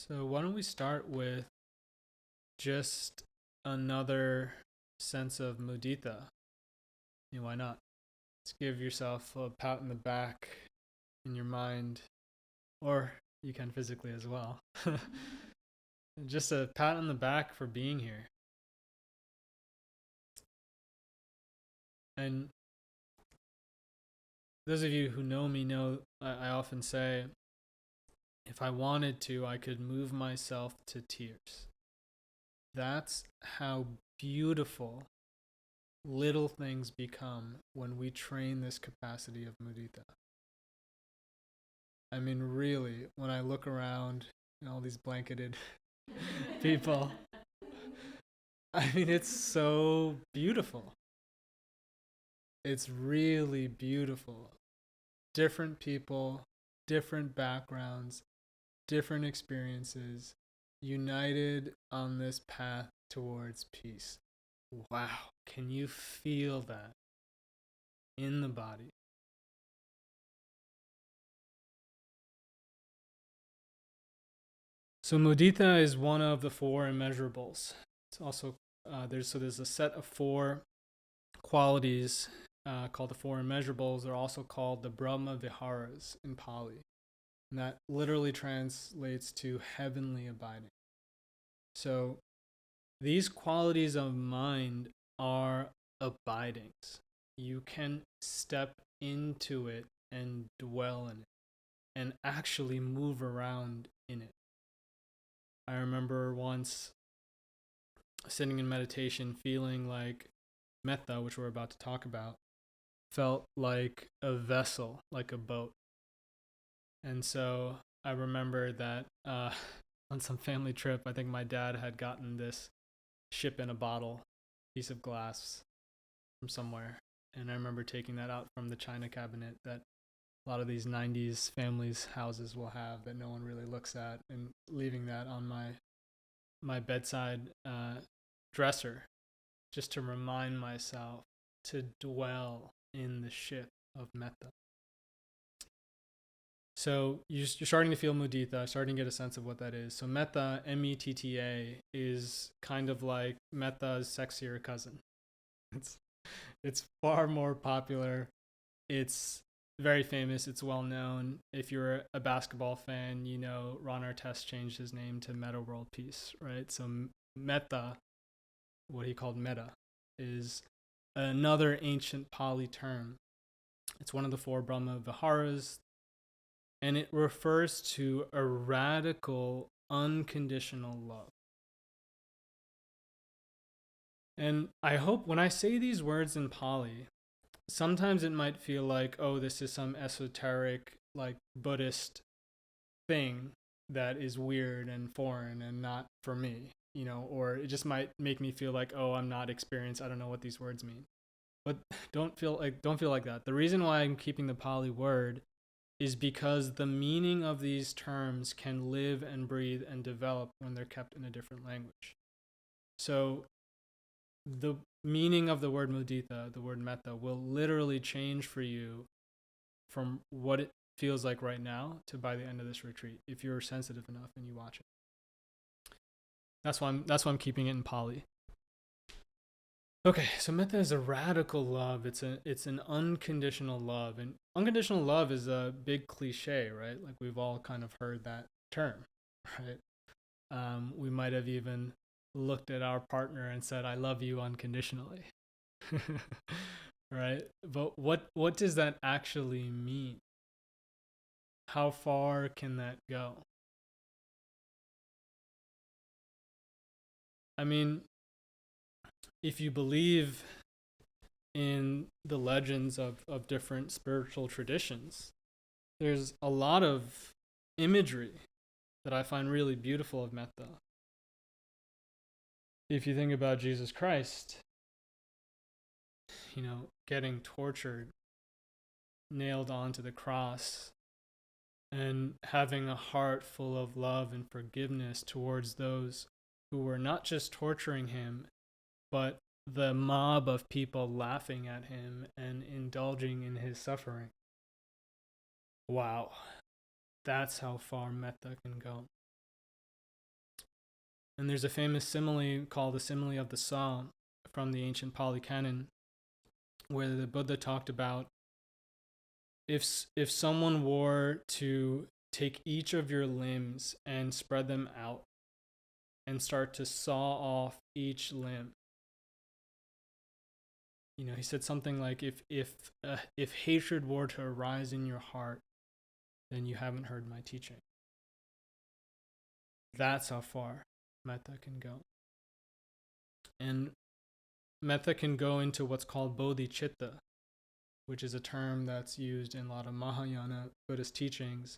So, why don't we start with just another sense of mudita? Why not? Let's give yourself a pat in the back in your mind, or you can physically as well. Just a pat on the back for being here. And those of you who know me know I often say, if I wanted to, I could move myself to tears. That's how beautiful little things become when we train this capacity of mudita. I mean, really, when I look around and all these blanketed people, I mean, it's so beautiful. It's really beautiful. Different people, different backgrounds, different experiences, united on this path towards peace. Wow, can you feel that in the body? So mudita is one of the four immeasurables. It's also there's a set of four qualities called the four immeasurables. They're also called the Brahma Viharas in Pali, and that literally translates to heavenly abiding. So these qualities of mind are abidings. You can step into it and dwell in it and actually move around in it. I remember once sitting in meditation feeling like metta, which we're about to talk about, felt like a vessel, like a boat. And so I remember that on some family trip, I think my dad had gotten this ship in a bottle piece of glass from somewhere. And I remember taking that out from the china cabinet that a lot of these 90s families' houses will have that no one really looks at, and leaving that on my bedside dresser just to remind myself to dwell in the ship of metta. So you're starting to feel mudita, starting to get a sense of what that is. So metta, M-E-T-T-A, is kind of like metta's sexier cousin. It's far more popular. It's very famous. It's well known. If you're a basketball fan, you know Ron Artest changed his name to Metta World Peace, right? So metta, what he called metta, is another ancient Pali term. It's one of the four Brahma Viharas, and it refers to a radical, unconditional love. And I hope when I say these words in Pali, sometimes it might feel like, oh, this is some esoteric, like Buddhist thing that is weird and foreign and not for me, or it just might make me feel like, oh, I'm not experienced. I don't know what these words mean. But don't feel like that. The reason why I'm keeping the Pali word is because the meaning of these terms can live and breathe and develop when they're kept in a different language. So the meaning of the word mudita, the word metta, will literally change for you from what it feels like right now to by the end of this retreat, if you're sensitive enough and you watch it. That's why I'm keeping it in Pali. Okay, so metta is a radical love. It's an unconditional love, and unconditional love is a big cliche, right? Like we've all kind of heard that term, right? We might have even looked at our partner and said, "I love you unconditionally," right? But what does that actually mean? How far can that go? I mean, if you believe in the legends of different spiritual traditions, there's a lot of imagery that I find really beautiful of metta. If you think about Jesus Christ, getting tortured, nailed onto the cross, and having a heart full of love and forgiveness towards those who were not just torturing him, but the mob of people laughing at him and indulging in his suffering. Wow, that's how far metta can go. And there's a famous simile called the simile of the saw from the ancient Pali Canon, where the Buddha talked about if someone were to take each of your limbs and spread them out and start to saw off each limb. He said something like, if hatred were to arise in your heart, then you haven't heard my teaching. That's how far metta can go. And metta can go into what's called bodhicitta, which is a term that's used in a lot of Mahayana Buddhist teachings,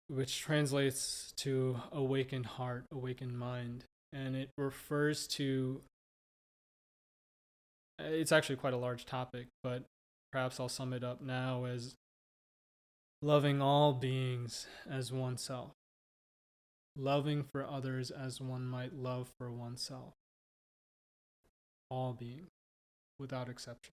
which translates to awakened heart, awakened mind. And it refers to, it's actually quite a large topic, but perhaps I'll sum it up now as loving all beings as oneself, loving for others as one might love for oneself. All beings, without exception.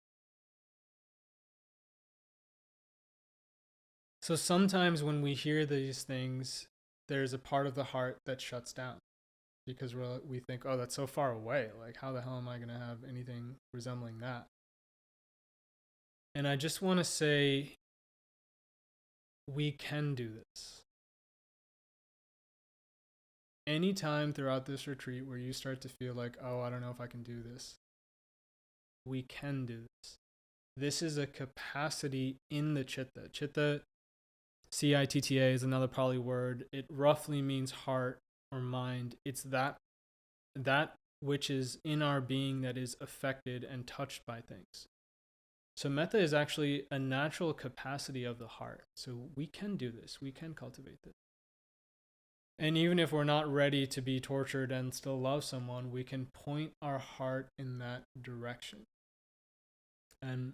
So sometimes when we hear these things, there's a part of the heart that shuts down because we think, oh, that's so far away. Like, how the hell am I going to have anything resembling that? And I just want to say, we can do this. Anytime throughout this retreat where you start to feel like, oh, I don't know if I can do this, we can do this. This is a capacity in the chitta. Chitta, C-I-T-T-A, is another Pali word. It roughly means heart or mind. It's that which is in our being that is affected and touched by things. So metta is actually a natural capacity of the heart. So we can do this. We can cultivate this. And even if we're not ready to be tortured and still love someone, we can point our heart in that direction. And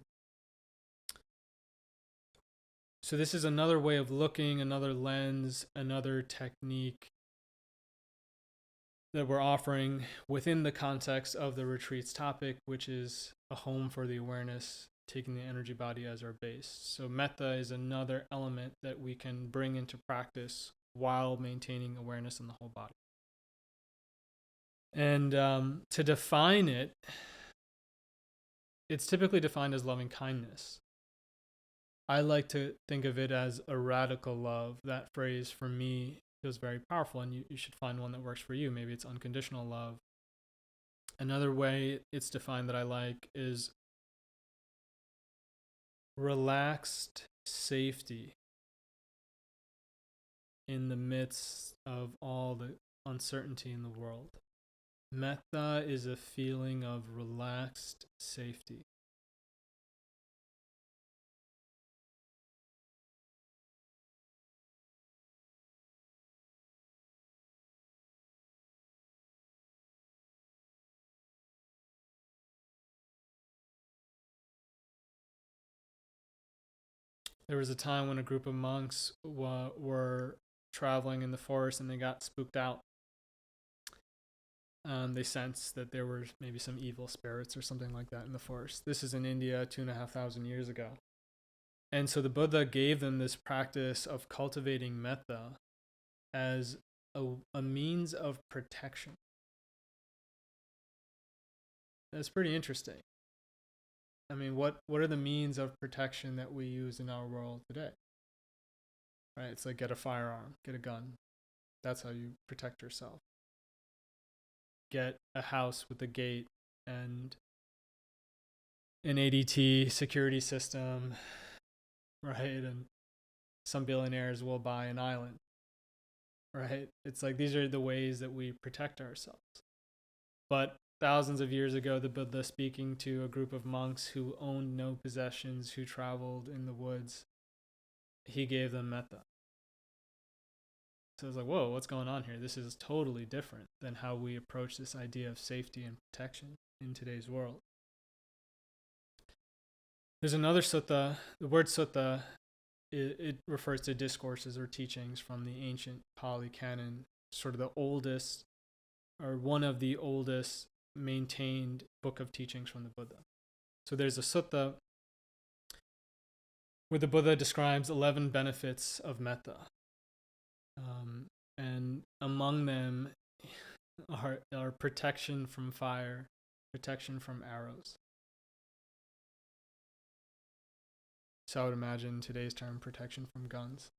so this is another way of looking, another lens, another technique that we're offering within the context of the retreat's topic, which is a home for the awareness, taking the energy body as our base. So metta is another element that we can bring into practice while maintaining awareness in the whole body. And to define it, it's typically defined as loving kindness. I like to think of it as a radical love. That phrase for me feels very powerful, and you should find one that works for you. Maybe it's unconditional love. Another way it's defined that I like is relaxed safety in the midst of all the uncertainty in the world. Metta is a feeling of relaxed safety. There was a time when a group of monks were traveling in the forest and they got spooked out. They sensed that there were maybe some evil spirits or something like that in the forest. This is in India 2,500 years ago. And so the Buddha gave them this practice of cultivating metta as a means of protection. That's pretty interesting. I mean, what are the means of protection that we use in our world today? Right? It's like get a firearm, get a gun. That's how you protect yourself. Get a house with a gate and an ADT security system, right? And some billionaires will buy an island, right? It's like these are the ways that we protect ourselves. But thousands of years ago, the Buddha, speaking to a group of monks who owned no possessions, who traveled in the woods, he gave them metta. So it's like, whoa, what's going on here? This is totally different than how we approach this idea of safety and protection in today's world. There's another sutta. The word sutta, it refers to discourses or teachings from the ancient Pali Canon, sort of the oldest, or one of the oldest maintained book of teachings from the Buddha. So there's a sutta where the Buddha describes 11 benefits of metta. and among them are protection from fire, protection from arrows. So I would imagine today's term, protection from guns.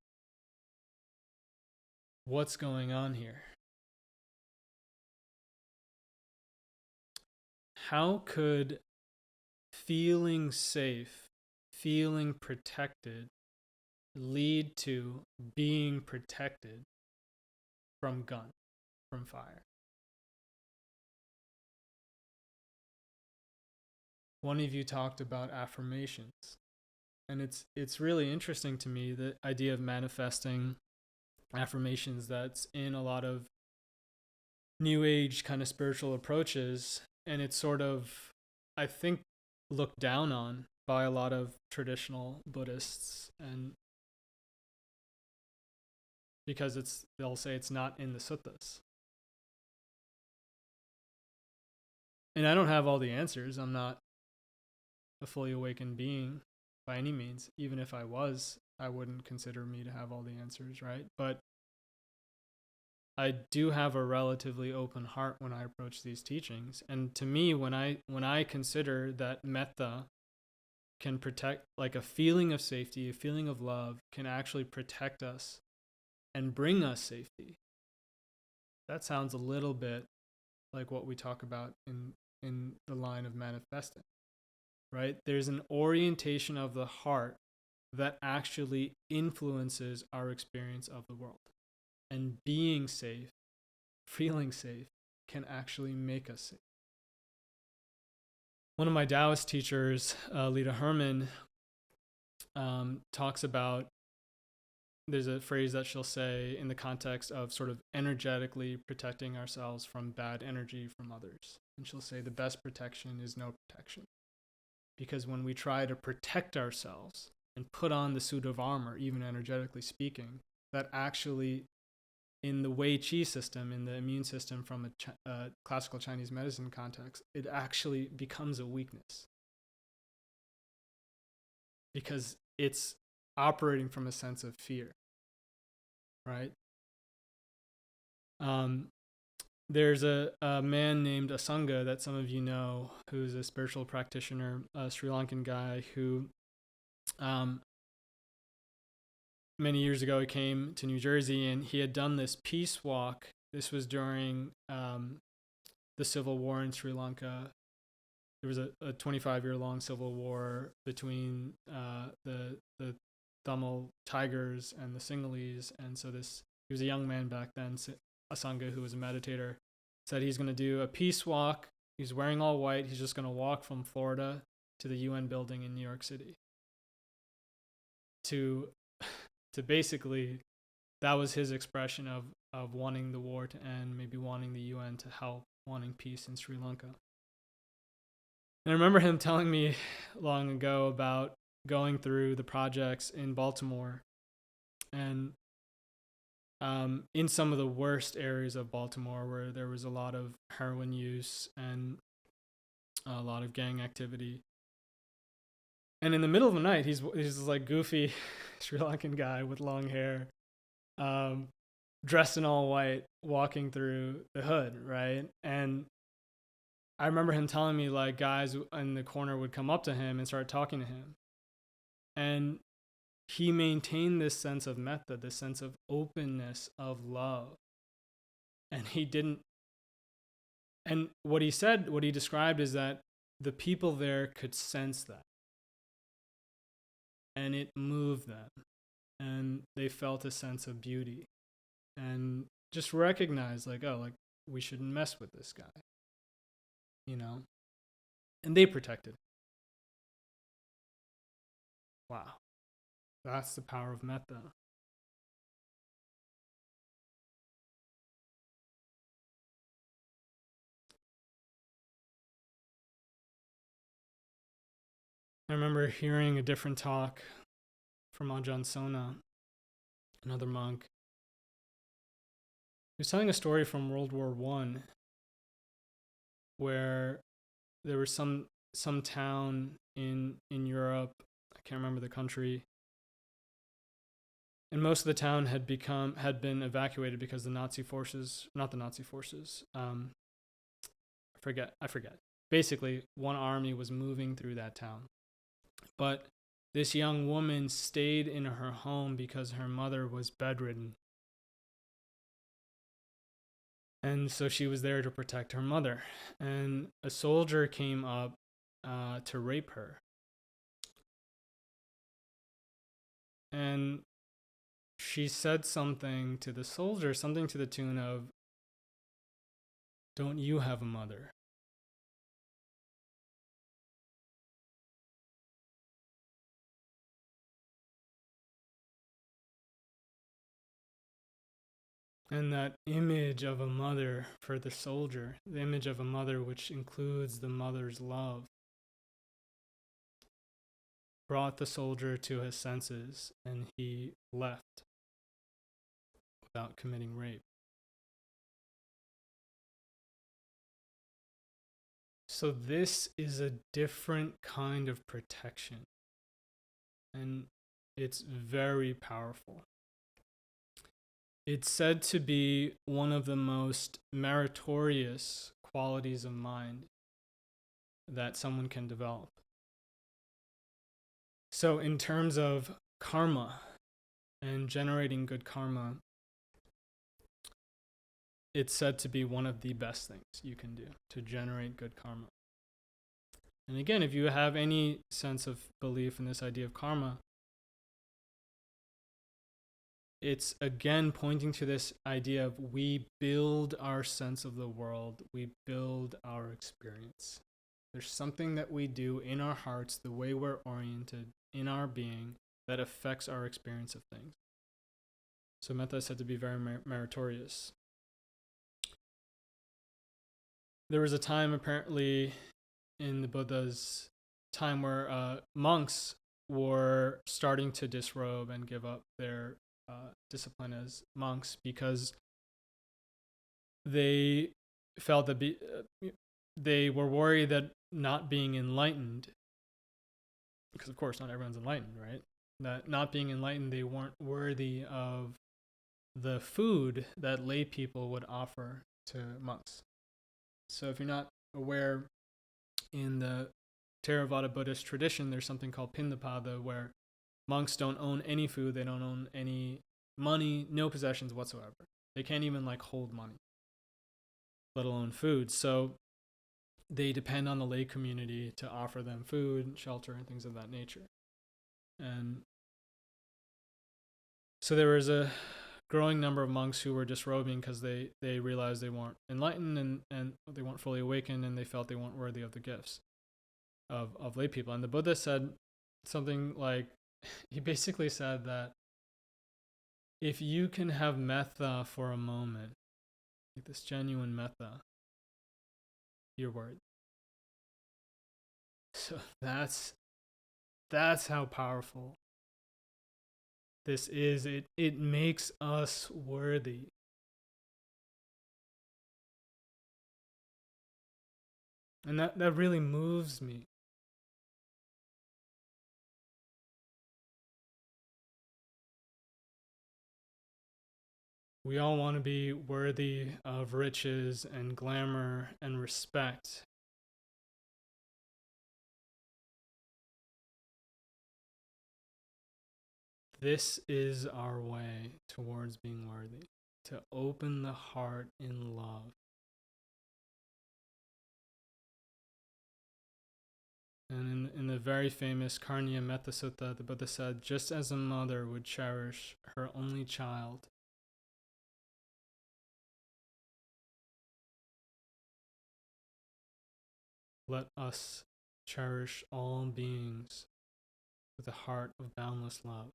What's going on here? How could feeling safe, feeling protected, lead to being protected from gun, from fire? One of you talked about affirmations, and it's really interesting to me, the idea of manifesting affirmations that's in a lot of new age kind of spiritual approaches, and it's sort of, I think, looked down on by a lot of traditional Buddhists, and because they'll say it's not in the suttas. And I don't have all the answers. I'm not a fully awakened being by any means. Even if I was, I wouldn't consider me to have all the answers, right? But I do have a relatively open heart when I approach these teachings. And to me, when I consider that metta can protect, like a feeling of safety, a feeling of love can actually protect us and bring us safety, that sounds a little bit like what we talk about in the line of manifesting, right? There's an orientation of the heart that actually influences our experience of the world. And being safe, feeling safe, can actually make us safe. One of my Taoist teachers, Lita Herman, talks about, there's a phrase that she'll say in the context of sort of energetically protecting ourselves from bad energy from others. And she'll say the best protection is no protection. Because when we try to protect ourselves and put on the suit of armor, even energetically speaking, that actually, in the Wei Qi system, in the immune system from a classical Chinese medicine context, it actually becomes a weakness. Because it's operating from a sense of fear, right? There's a man named Asanga that some of you know, who's a spiritual practitioner, a Sri Lankan guy who many years ago he came to New Jersey, and he had done this peace walk. This was during the civil war in Sri Lanka. There was a 25-year-long civil war between the Tamil Tigers and the Sinhalese, and so he was a young man back then, Asanga, who was a meditator, said he's going to do a peace walk. He's wearing all white. He's just going to walk from Florida to the UN building in New York City. To basically, that was his expression of wanting the war to end, maybe wanting the UN to help, wanting peace in Sri Lanka. And I remember him telling me long ago about going through the projects in Baltimore, and in some of the worst areas of Baltimore where there was a lot of heroin use and a lot of gang activity. And in the middle of the night, he's this like goofy Sri Lankan guy with long hair, dressed in all white, walking through the hood, right? And I remember him telling me, like, guys in the corner would come up to him and start talking to him. And he maintained this sense of metta, this sense of openness, of love. And he didn't. And what he said, what he described is that the people there could sense that. And it moved them. And they felt a sense of beauty. And just recognized, like, oh, like, we shouldn't mess with this guy. You know? And they protected him. Wow. That's the power of metta. I remember hearing a different talk from Ajahn Sona, another monk. He was telling a story from World War I, where there was some town in Europe, I can't remember the country, and most of the town had been evacuated because the Nazi forces, not the Nazi forces, I forget. Basically, one army was moving through that town. But this young woman stayed in her home because her mother was bedridden. And so she was there to protect her mother. And a soldier came up to rape her. And she said something to the soldier, something to the tune of, "Don't you have a mother?" And that image of a mother for the soldier, the image of a mother which includes the mother's love, brought the soldier to his senses, and he left without committing rape. So this is a different kind of protection, and it's very powerful. It's said to be one of the most meritorious qualities of mind that someone can develop. So in terms of karma and generating good karma, it's said to be one of the best things you can do to generate good karma. And again, if you have any sense of belief in this idea of karma, it's again pointing to this idea of we build our sense of the world, we build our experience. There's something that we do in our hearts, the way we're oriented in our being, that affects our experience of things. So metta is said to be very meritorious. There was a time apparently in the Buddha's time where monks were starting to disrobe and give up their discipline as monks because they felt that they were worried that not being enlightened, because of course not everyone's enlightened, right? That not being enlightened, they weren't worthy of the food that lay people would offer to monks. So if you're not aware, in the Theravada Buddhist tradition, there's something called Pindapada, where monks don't own any food, they don't own any money, no possessions whatsoever. They can't even hold money, let alone food. So they depend on the lay community to offer them food, shelter, and things of that nature. And so there was a growing number of monks who were disrobing because they realized they weren't enlightened and they weren't fully awakened, and they felt they weren't worthy of the gifts of lay people. And the Buddha said something like, he basically said that if you can have metta for a moment, like this genuine metta, you're worthy. So that's how powerful this is. It makes us worthy. And that really moves me. We all want to be worthy of riches and glamour and respect. This is our way towards being worthy, to open the heart in love. And in the very famous Karniya Metta Sutta, the Buddha said, just as a mother would cherish her only child, let us cherish all beings with a heart of boundless love.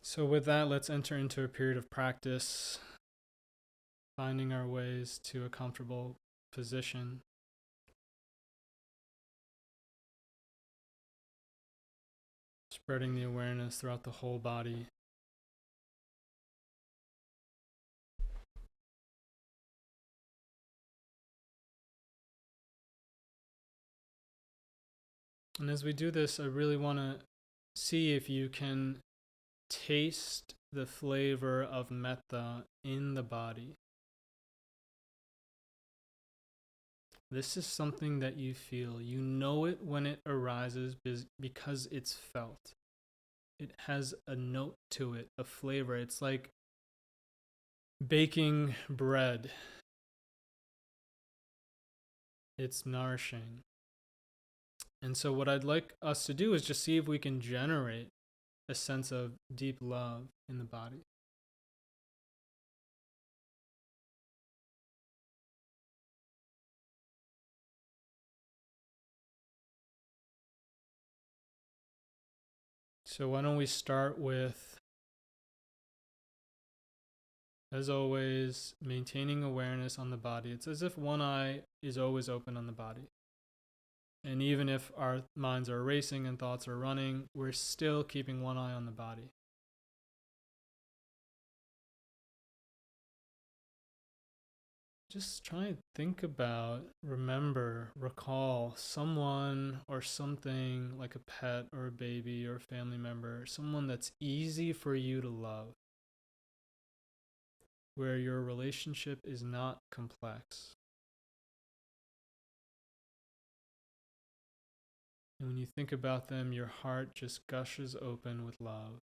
So with that, let's enter into a period of practice, finding our ways to a comfortable position. Spreading the awareness throughout the whole body. And as we do this, I really want to see if you can taste the flavor of metta in the body. This is something that you feel. You know it when it arises because it's felt. It has a note to it, a flavor. It's like baking bread. It's nourishing. And so, what I'd like us to do is just see if we can generate a sense of deep love in the body. So, why don't we start with, as always, maintaining awareness on the body. It's as if one eye is always open on the body. And even if our minds are racing and thoughts are running, we're still keeping one eye on the body. Just try and think about, remember, recall someone or something like a pet or a baby or a family member, someone that's easy for you to love, where your relationship is not complex. And when you think about them, your heart just gushes open with love.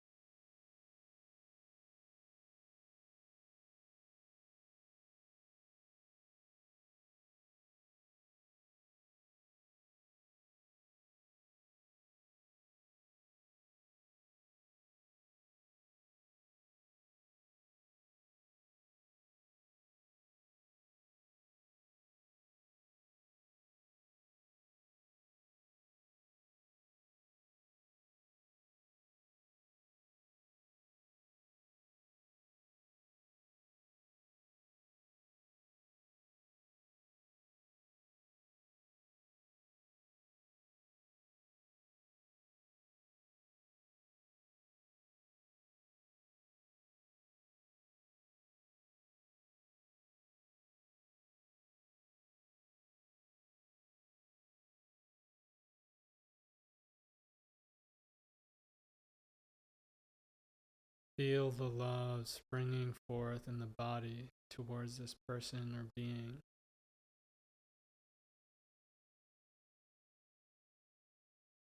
Feel the love springing forth in the body towards this person or being.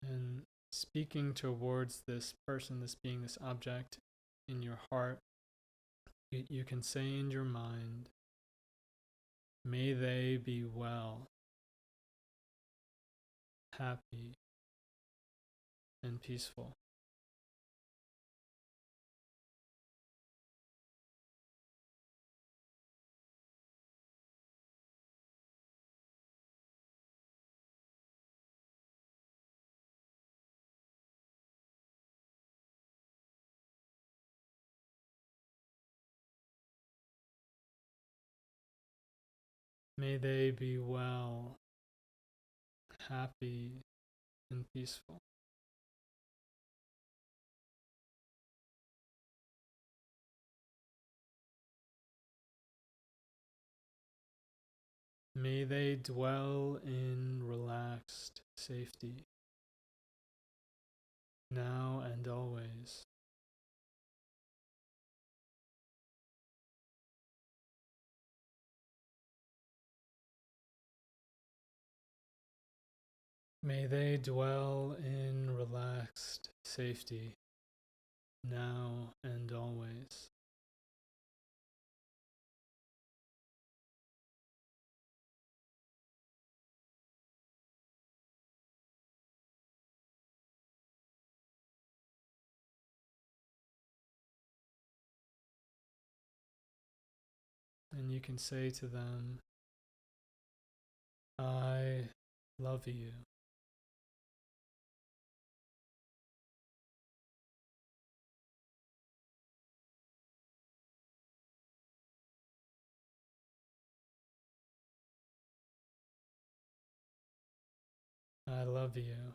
And speaking towards this person, this being, this object in your heart, you can say in your mind, may they be well, happy, and peaceful. May they be well, happy, and peaceful. May they dwell in relaxed safety, now and always. May they dwell in relaxed safety, now and always. And you can say to them, I love you. I love you.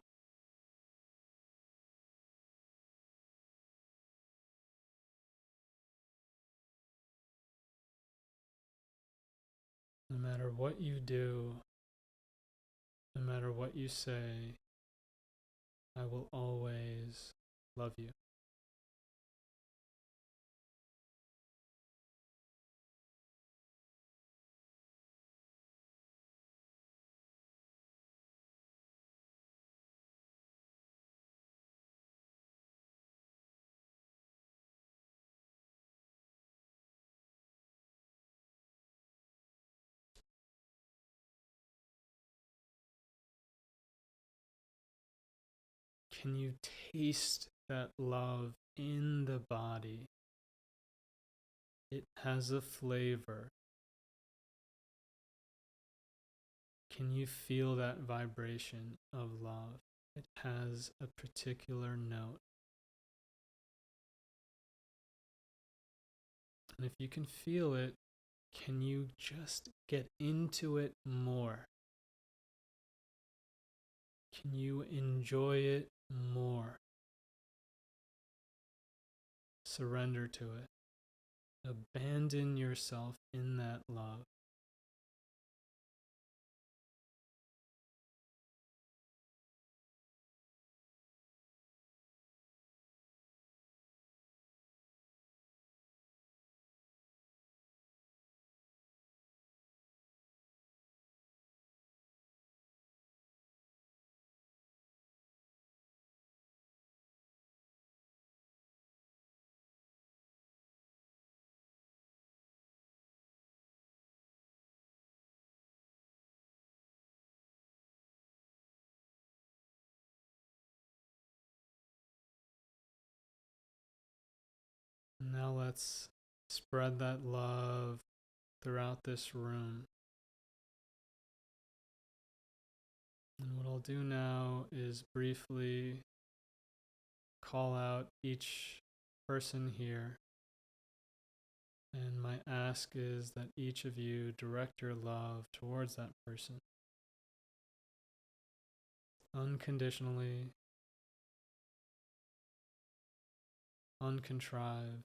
No matter what you do, no matter what you say, I will always love you. Can you taste that love in the body? It has a flavor. Can you feel that vibration of love? It has a particular note. And if you can feel it, can you just get into it more? Can you enjoy it more? Surrender to it. Abandon yourself in that love. Now let's spread that love throughout this room. And what I'll do now is briefly call out each person here. And my ask is that each of you direct your love towards that person unconditionally, uncontrived.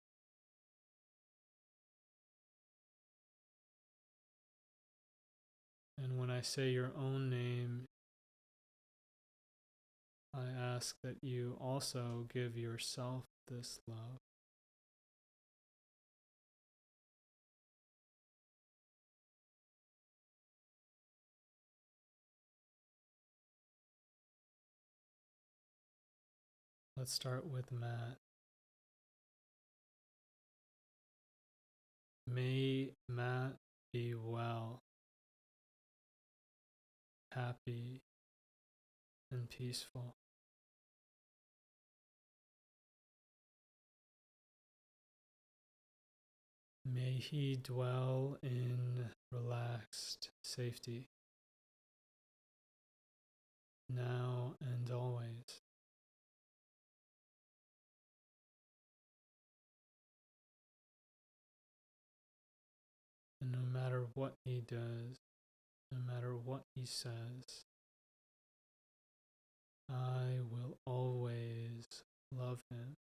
And when I say your own name, I ask that you also give yourself this love. Let's start with Matt. May Matt be well, happy, and peaceful. May he dwell in relaxed safety, now and always. And no matter what he does, no matter what he says, I will always love him.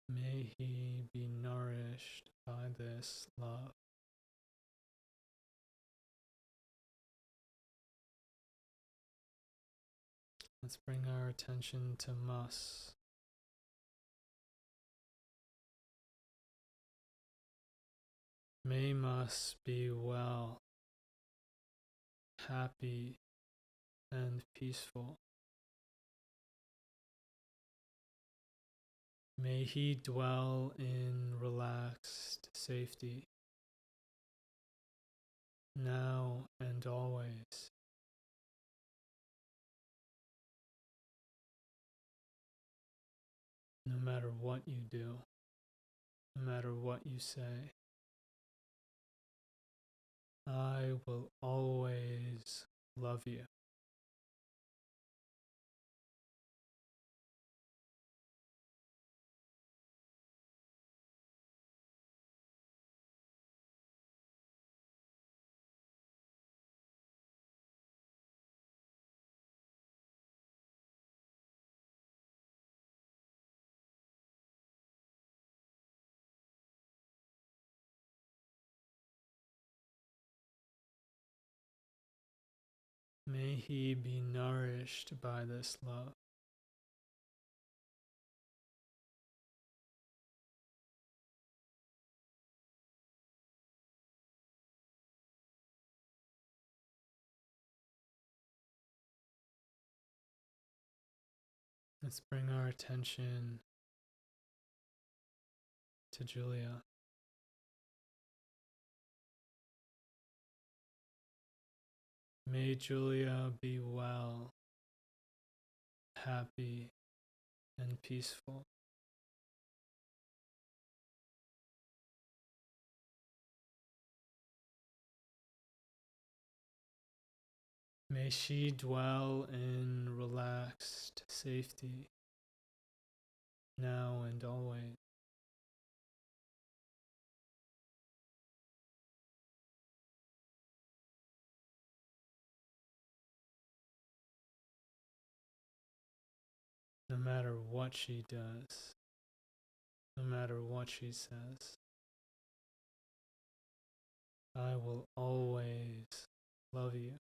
May he be nourished by this love. Let's bring our attention to Mus. May Mus be well, happy, and peaceful. May he dwell in relaxed safety, now and always. No matter what you do, no matter what you say, I will always love you. May he be nourished by this love. Let's bring our attention to Julia. May Julia be well, happy, and peaceful. May she dwell in relaxed safety now and always. No matter what she does, no matter what she says, I will always love you.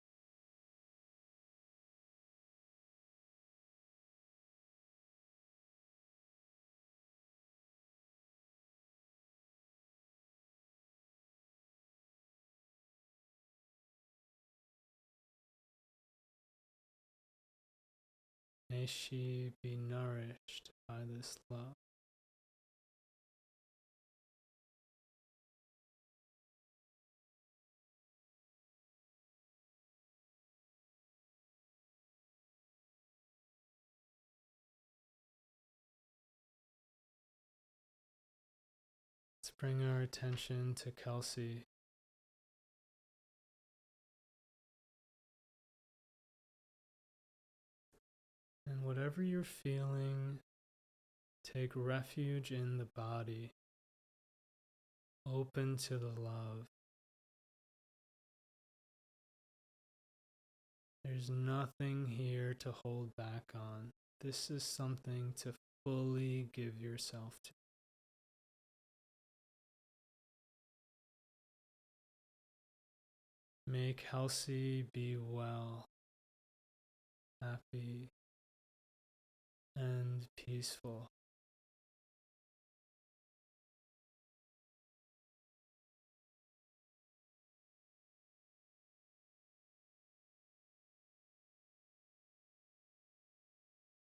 May she be nourished by this love. Let's bring our attention to Kelsey. And whatever you're feeling, take refuge in the body, open to the love. There's nothing here to hold back on. This is something to fully give yourself to. May Kelsey be well, happy, and peaceful.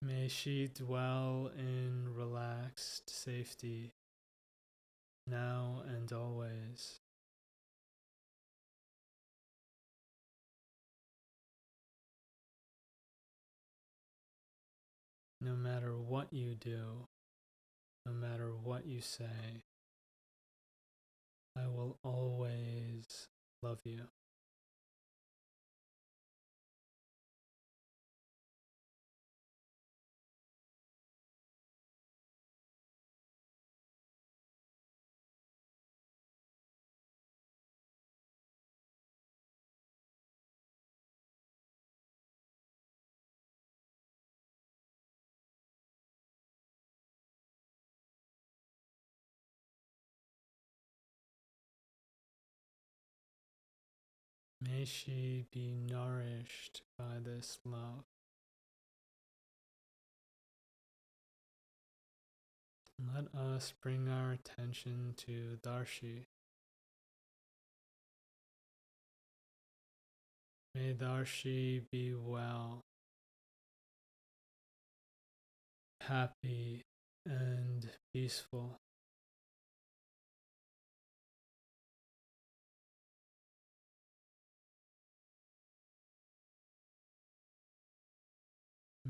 May she dwell in relaxed safety now and always. No matter what you do, no matter what you say, I will always love you. May she be nourished by this love. Let us bring our attention to Darshi. May Darshi be well, happy, and peaceful.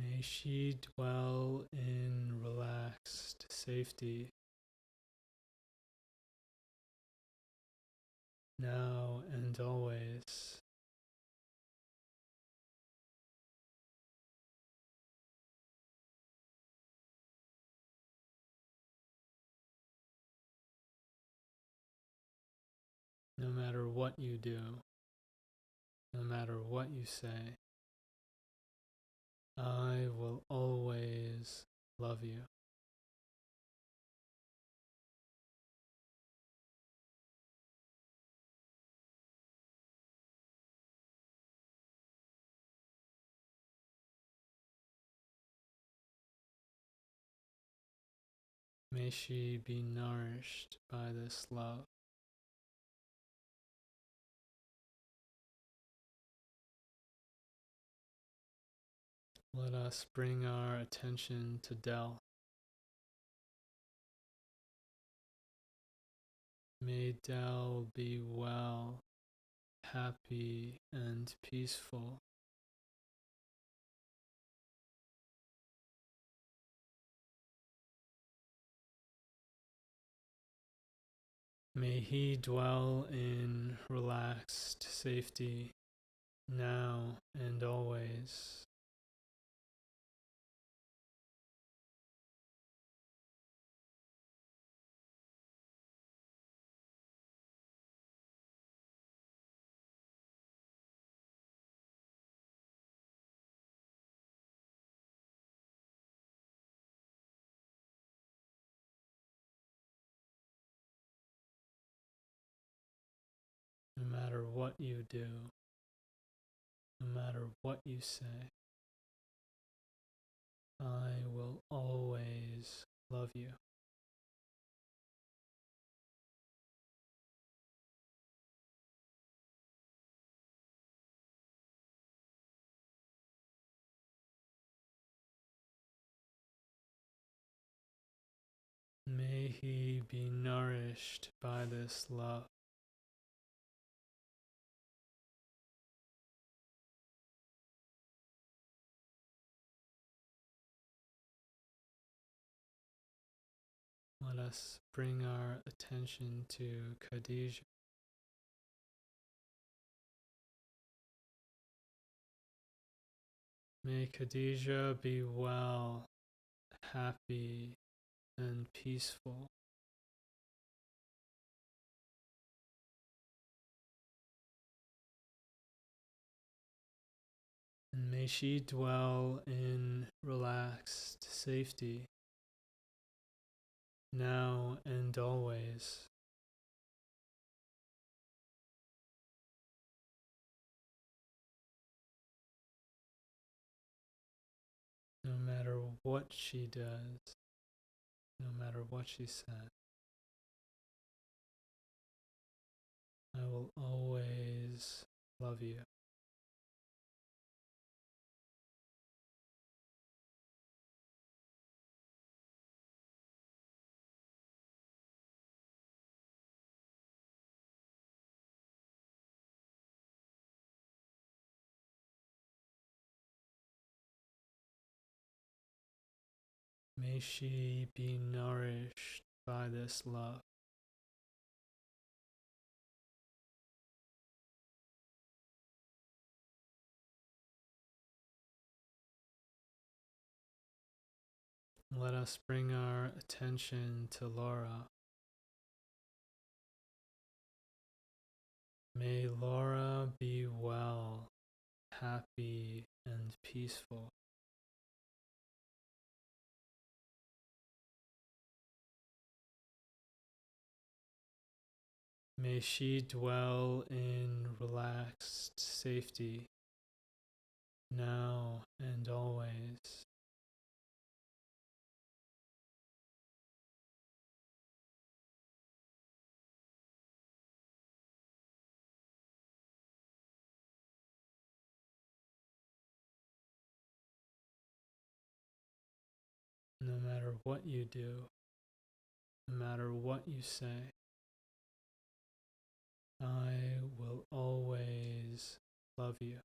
May she dwell in relaxed safety now and always. No matter what you do, no matter what you say, I will always love you. May she be nourished by this love. Let us bring our attention to Del. May Del be well, happy, and peaceful. May he dwell in relaxed safety now and always. No matter what you do, no matter what you say, I will always love you. May he be nourished by this love. Let us bring our attention to Khadijah. May Khadijah be well, happy, and peaceful. And may she dwell in relaxed safety now and always. No matter what she does, no matter what she said, I will always love you. May she be nourished by this love. Let us bring our attention to Laura. May Laura be well, happy, and peaceful. May she dwell in relaxed safety now and always. No matter what you do, no matter what you say, I will always love you.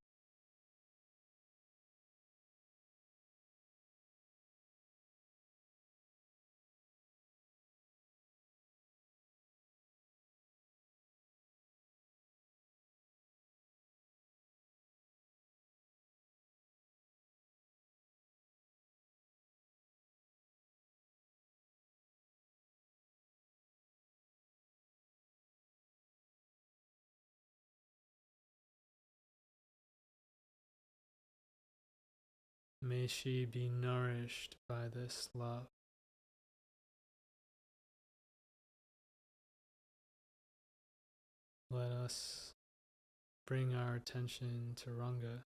May she be nourished by this love. Let us bring our attention to Ranga.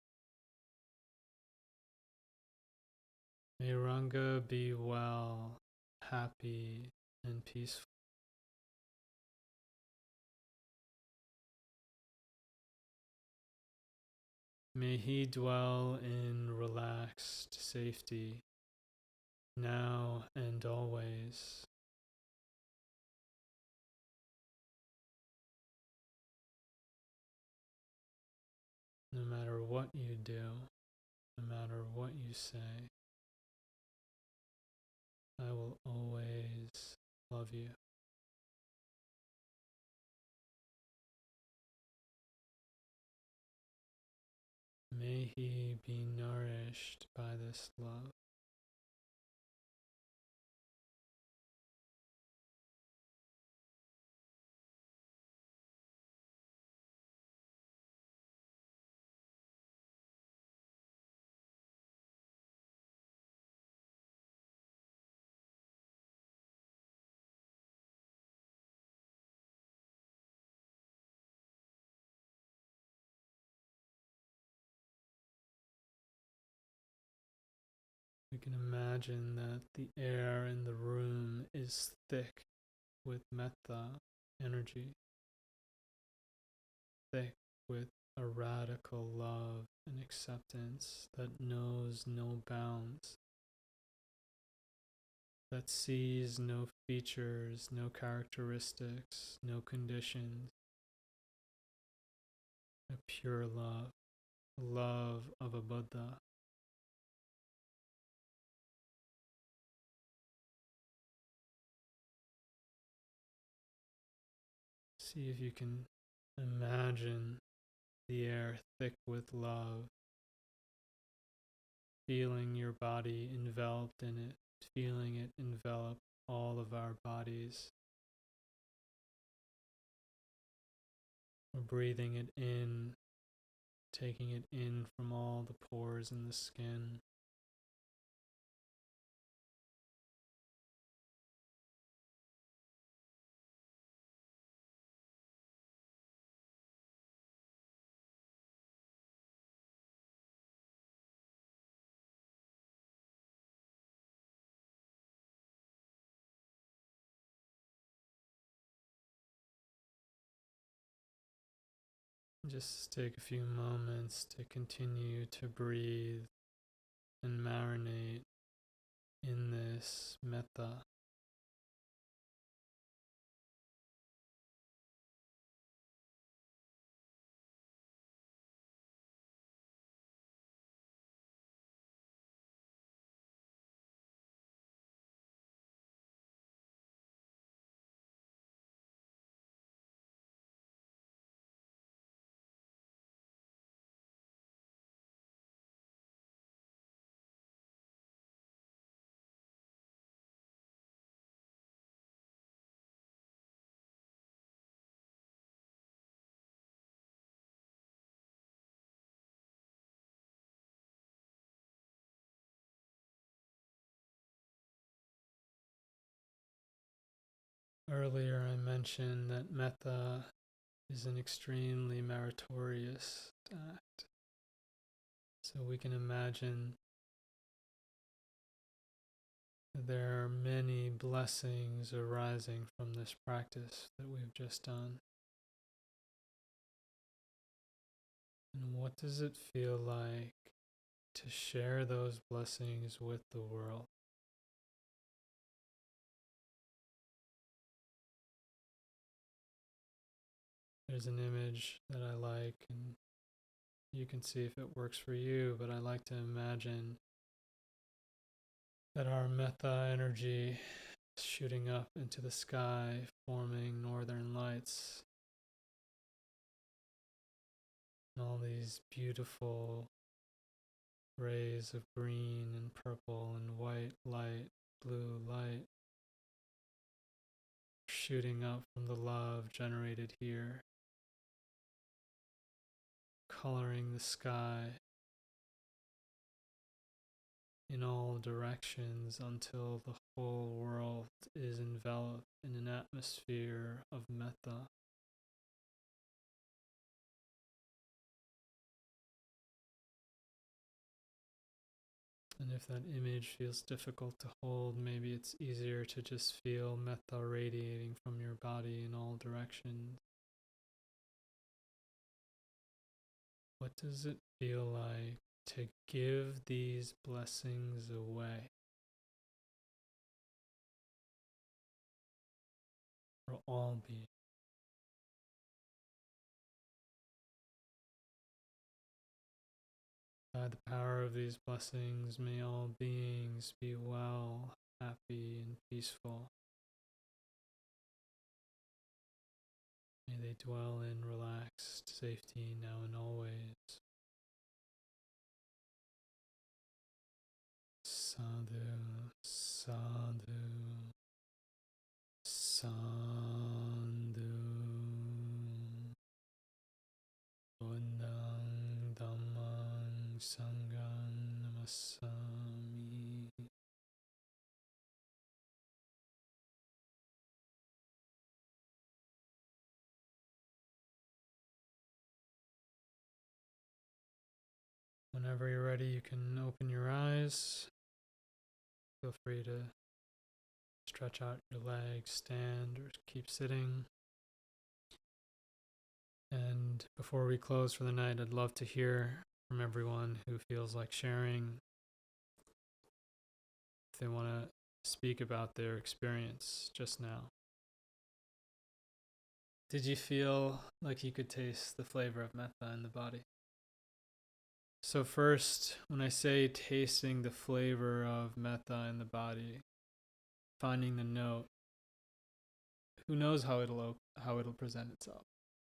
May Ranga be well, happy and peaceful. May he dwell in relaxed safety now and always. No matter what you do, no matter what you say, I will always love you. May he be nourished by this love. We can imagine that the air in the room is thick with metta energy, thick with a radical love and acceptance that knows no bounds, that sees no features, no characteristics, no conditions, a pure love, love of a Buddha. See if you can imagine the air thick with love, feeling your body enveloped in it, feeling it envelop all of our bodies. We're breathing it in, taking it in from all the pores in the skin. Just take a few moments to continue to breathe and marinate in this metta. Earlier I mentioned that metta is an extremely meritorious act. So we can imagine there are many blessings arising from this practice that we've just done. And what does it feel like to share those blessings with the world? There's an image that I like, and you can see if it works for you, but I like to imagine that our metta energy is shooting up into the sky, forming northern lights. And all these beautiful rays of green and purple and white light, blue light, shooting up from the love generated here, coloring the sky in all directions until the whole world is enveloped in an atmosphere of metta. And if that image feels difficult to hold, maybe it's easier to just feel metta radiating from your body in all directions. What does it feel like to give these blessings away for all beings? By the power of these blessings, may all beings be well, happy, and peaceful. May they dwell in relaxed safety now and always. Sadhu, sadhu, sadhu. Buddhang dhammang sanghang namasami. Whenever you're ready, you can open your eyes. Feel free to stretch out your legs, stand, or keep sitting. And before we close for the night, I'd love to hear from everyone who feels like sharing. If they want to speak about their experience just now. Did you feel like you could taste the flavor of metta in the body? So first, when I say tasting the flavor of metta in the body, finding the note, who knows how it'll present itself.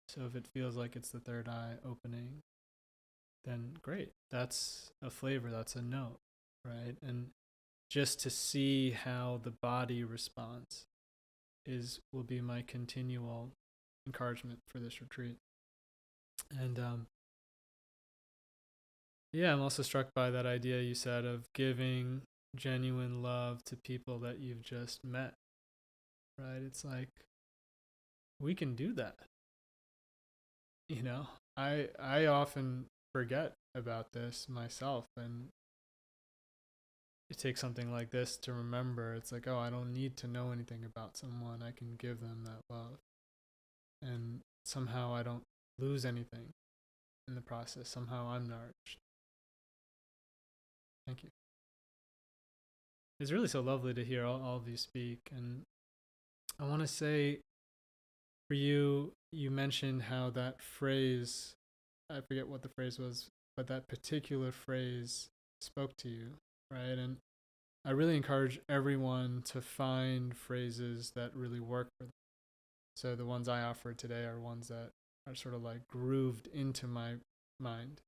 So if it feels like it's the third eye opening, then great. That's a flavor, that's a note, right? And just to see how the body responds will be my continual encouragement for this retreat. And I'm also struck by that idea you said of giving genuine love to people that you've just met, right? It's like, we can do that. I often forget about this myself, and it takes something like this to remember. It's like, oh, I don't need to know anything about someone. I can give them that love. And somehow I don't lose anything in the process. Somehow I'm nourished. Thank you. It's really so lovely to hear all of you speak. And I want to say, for you, you mentioned how that phrase, I forget what the phrase was, but that particular phrase spoke to you, right? And I really encourage everyone to find phrases that really work for them. So the ones I offered today are ones that are sort of like grooved into my mind.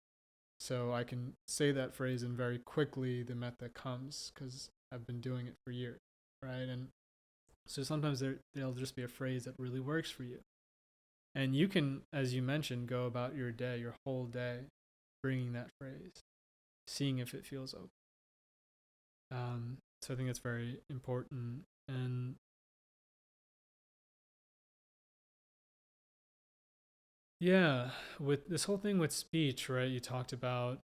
So I can say that phrase and very quickly the metta comes because I've been doing it for years, right? And so sometimes there'll just be a phrase that really works for you. And you can, as you mentioned, go about your day, your whole day, bringing that phrase, seeing if it feels open. So I think that's very important. And yeah, with this whole thing with speech, right? You talked about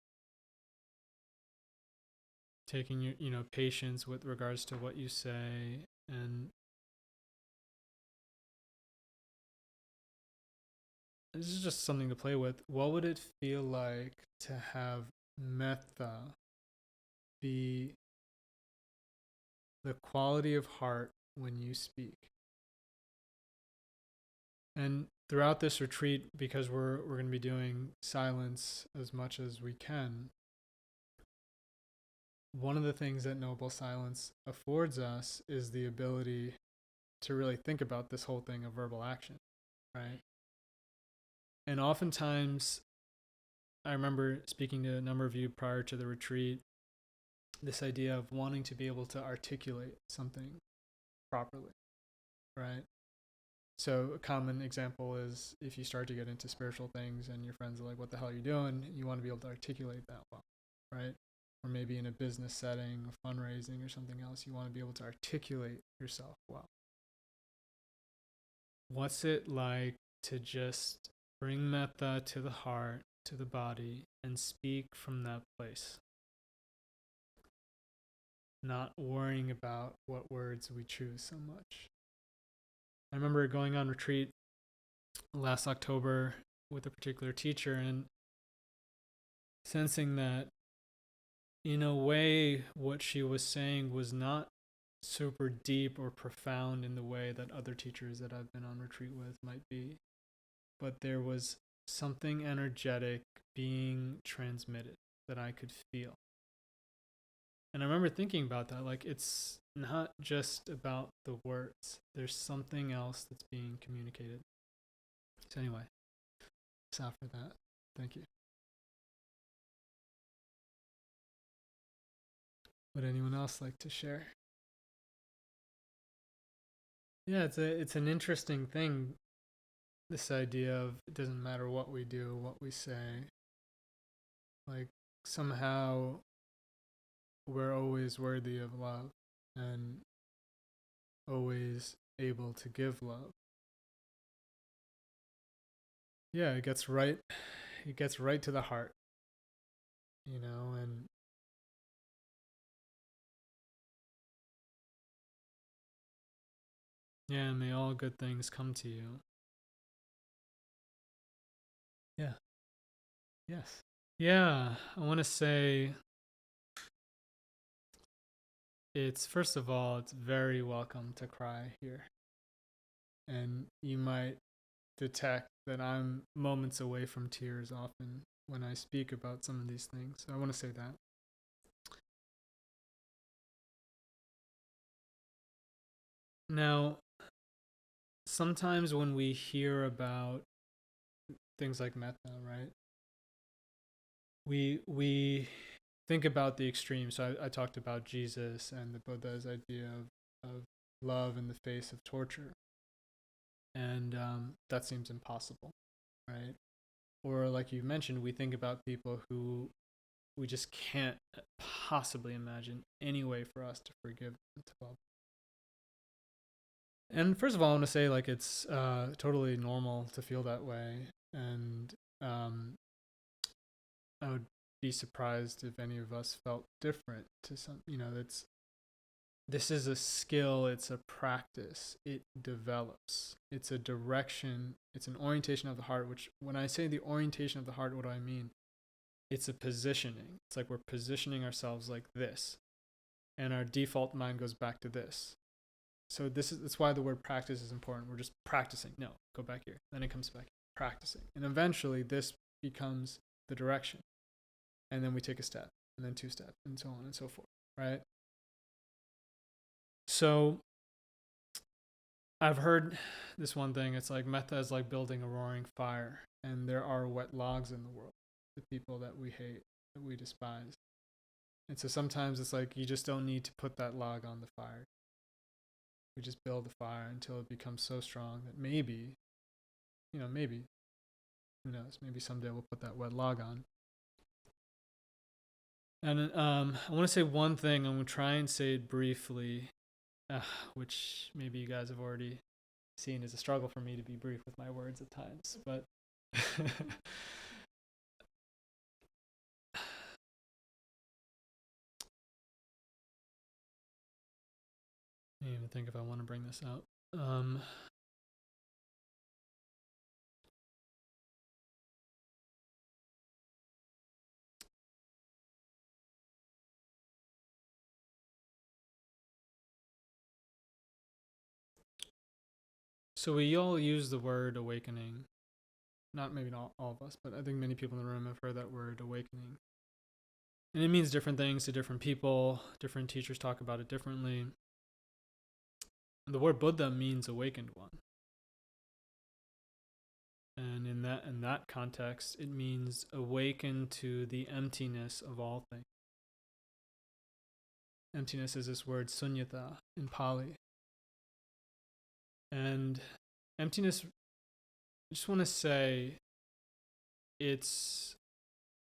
taking your patience with regards to what you say, and this is just something to play with. What would it feel like to have metta be the quality of heart when you speak? And throughout this retreat, because we're going to be doing silence as much as we can, one of the things that Noble Silence affords us is the ability to really think about this whole thing of verbal action, right? And oftentimes, I remember speaking to a number of you prior to the retreat, this idea of wanting to be able to articulate something properly, right? So a common example is if you start to get into spiritual things and your friends are like, what the hell are you doing? You want to be able to articulate that well, right? Or maybe in a business setting, fundraising or something else, you want to be able to articulate yourself well. What's it like to just bring metta to the heart, to the body, and speak from that place? not worrying about what words we choose so much. I remember going on retreat last October with a particular teacher and sensing that, in a way, what she was saying was not super deep or profound in the way that other teachers that I've been on retreat with might be. But there was something energetic being transmitted that I could feel. And I remember thinking about that, like, it's not just about the words. There's something else that's being communicated. So anyway, that's after that. Thank you. Would anyone else like to share? Yeah, it's an interesting thing, this idea of it doesn't matter what we do, what we say. Like, somehow we're always worthy of love and always able to give love. Yeah, it gets right to the heart, and yeah, may all good things come to you. Yeah. Yes. Yeah, I want to say first of all, it's very welcome to cry here. And you might detect that I'm moments away from tears often when I speak about some of these things. So I want to say that. Now, sometimes when we hear about things like metta, right? We think about the extreme. So I talked about Jesus and the Buddha's idea of love in the face of torture. And that seems impossible, right? Or like you mentioned, we think about people who we just can't possibly imagine any way for us to forgive and to love. And first of all, I want to say, like, it's totally normal to feel that way. And I would be surprised if any of us felt different to some, this is a skill, it's a practice, it develops, it's a direction, it's an orientation of the heart, which when I say the orientation of the heart, what do I mean? It's a positioning. It's like we're positioning ourselves like this, and our default mind goes back to this. So that's why the word practice is important. We're just practicing. No, go back here. Then it comes back, practicing. And eventually this becomes the direction. And then we take a step, and then 2 steps, and so on and so forth, right? So I've heard this one thing. It's like metta is like building a roaring fire, and there are wet logs in the world, the people that we hate, that we despise. And so sometimes it's like you just don't need to put that log on the fire. We just build the fire until it becomes so strong that maybe, who knows, maybe someday we'll put that wet log on. And I want to say one thing. I'm going to try and say it briefly, which maybe you guys have already seen is a struggle for me to be brief with my words at times. But I don't even think if I want to bring this out. So we all use the word awakening. Maybe not all of us, but I think many people in the room have heard that word awakening. And it means different things to different people. Different teachers talk about it differently. The word Buddha means awakened one. And in that context, it means awaken to the emptiness of all things. Emptiness is this word sunyata in Pali. And emptiness, I just want to say, it's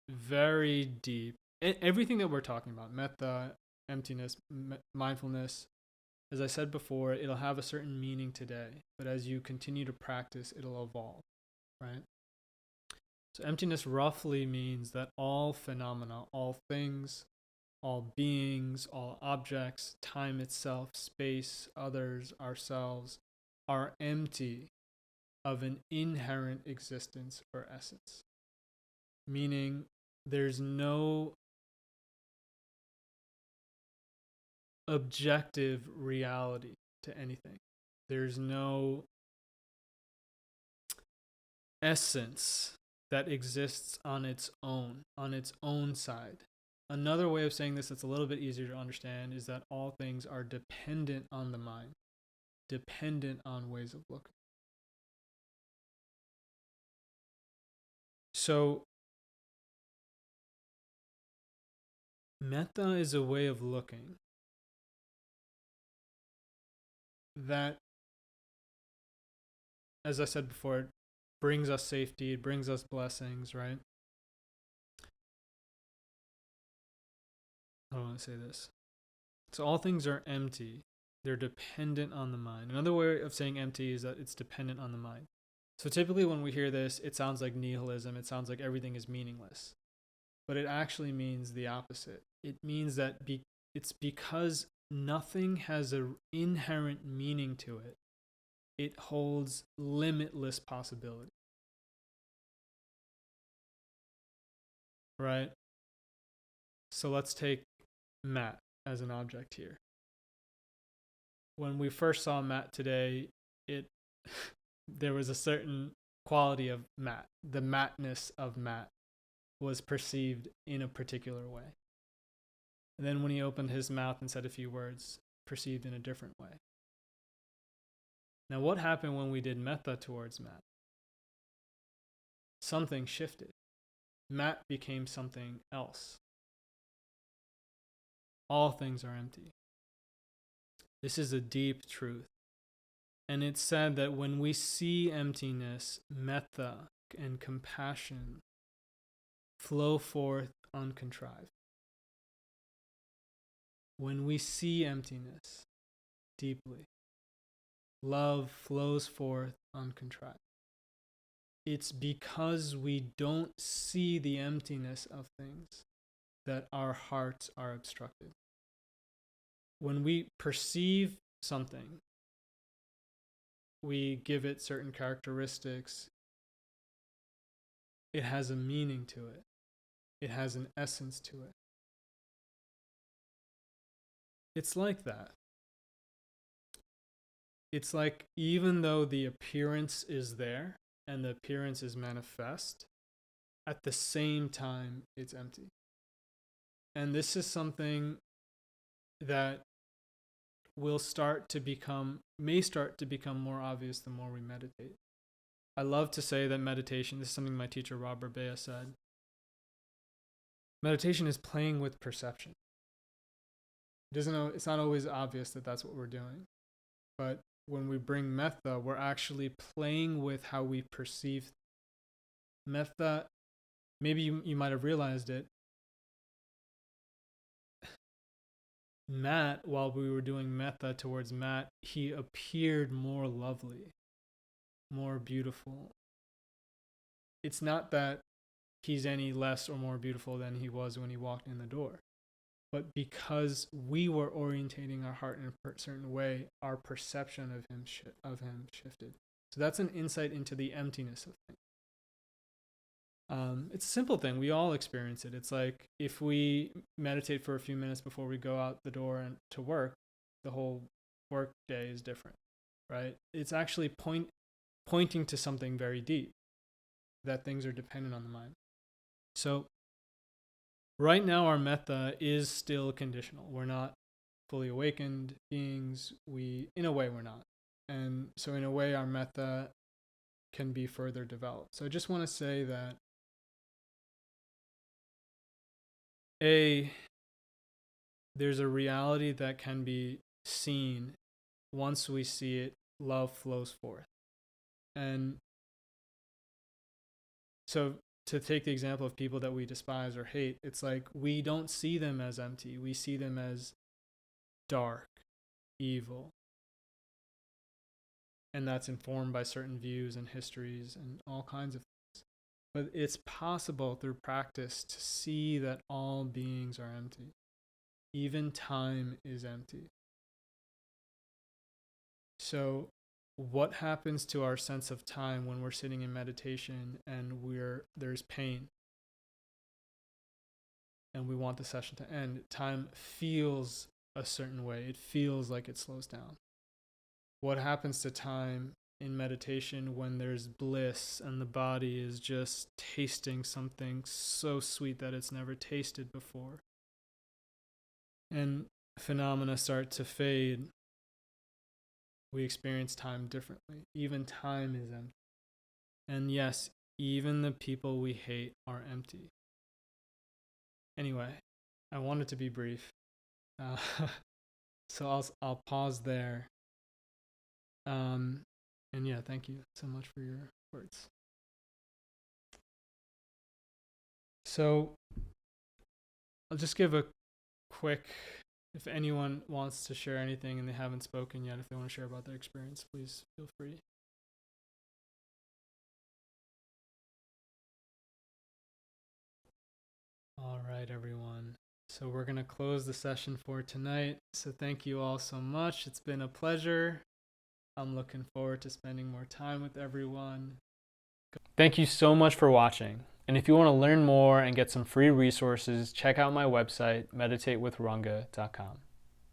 very deep. Everything that we're talking about, metta, emptiness, mindfulness, as I said before, it'll have a certain meaning today. But as you continue to practice, it'll evolve, right? So emptiness roughly means that all phenomena, all things, all beings, all objects, time itself, space, others, ourselves, are empty of an inherent existence or essence. Meaning, there's no objective reality to anything. There's no essence that exists on its own side. Another way of saying this that's a little bit easier to understand is that all things are dependent on the mind, dependent on ways of looking. So, metta is a way of looking that, as I said before, it brings us safety, it brings us blessings, right? How do I want to say this? So all things are empty. They're dependent on the mind. Another way of saying empty is that it's dependent on the mind. So typically when we hear this, it sounds like nihilism. It sounds like everything is meaningless. But it actually means the opposite. It means that it's because nothing has an inherent meaning to it. It holds limitless possibility. Right? So let's take Matt as an object here. When we first saw Matt today, there was a certain quality of Matt. The Mattness of Matt was perceived in a particular way. And then when he opened his mouth and said a few words, perceived in a different way. Now, what happened when we did metta towards Matt? Something shifted. Matt became something else. All things are empty. This is a deep truth. And it's said that when we see emptiness, metta and compassion flow forth uncontrived. When we see emptiness deeply, love flows forth uncontrived. It's because we don't see the emptiness of things that our hearts are obstructed. When we perceive something, we give it certain characteristics. It has a meaning to it. It has an essence to it. It's like that. It's like even though the appearance is there and the appearance is manifest, at the same time, it's empty. And this is something that may start to become more obvious the more we meditate. I love to say that meditation, this is something my teacher Robert Bea said, meditation is playing with perception. It's not always obvious that that's what we're doing. But when we bring metta, we're actually playing with how we perceive metta. Maybe you might have realized it. Matt, while we were doing metta towards Matt, he appeared more lovely, more beautiful. It's not that he's any less or more beautiful than he was when he walked in the door. But because we were orientating our heart in a certain way, our perception of him shifted. So that's an insight into the emptiness of things. It's a simple thing. We all experience it. It's like if we meditate for a few minutes before we go out the door and to work, the whole work day is different, right? It's actually pointing to something very deep, that things are dependent on the mind. So right now our metta is still conditional. We're not fully awakened beings. In a way, we're not. And so in a way, our metta can be further developed. So I just want to say that there's a reality that can be seen. Once we see it, love flows forth. And so to take the example of people that we despise or hate, it's like we don't see them as empty. We see them as dark, evil. And that's informed by certain views and histories and all kinds of things. But it's possible through practice to see that all beings are empty. even time is empty. So what happens to our sense of time when we're sitting in meditation and there's pain and we want the session to end? Time feels a certain way. It feels like it slows down. What happens to time in meditation when there's bliss and the body is just tasting something so sweet that it's never tasted before? And phenomena start to fade. We experience time differently. Even time is empty. And yes, even the people we hate are empty. Anyway, I wanted to be brief. So I'll pause there. And yeah, thank you so much for your words. So I'll just give a quick, if anyone wants to share anything and they haven't spoken yet, if they want to share about their experience, please feel free. All right, everyone. So we're going to close the session for tonight. So thank you all so much. It's been a pleasure. I'm looking forward to spending more time with everyone. Thank you so much for watching. And if you want to learn more and get some free resources, check out my website, meditatewithranga.com.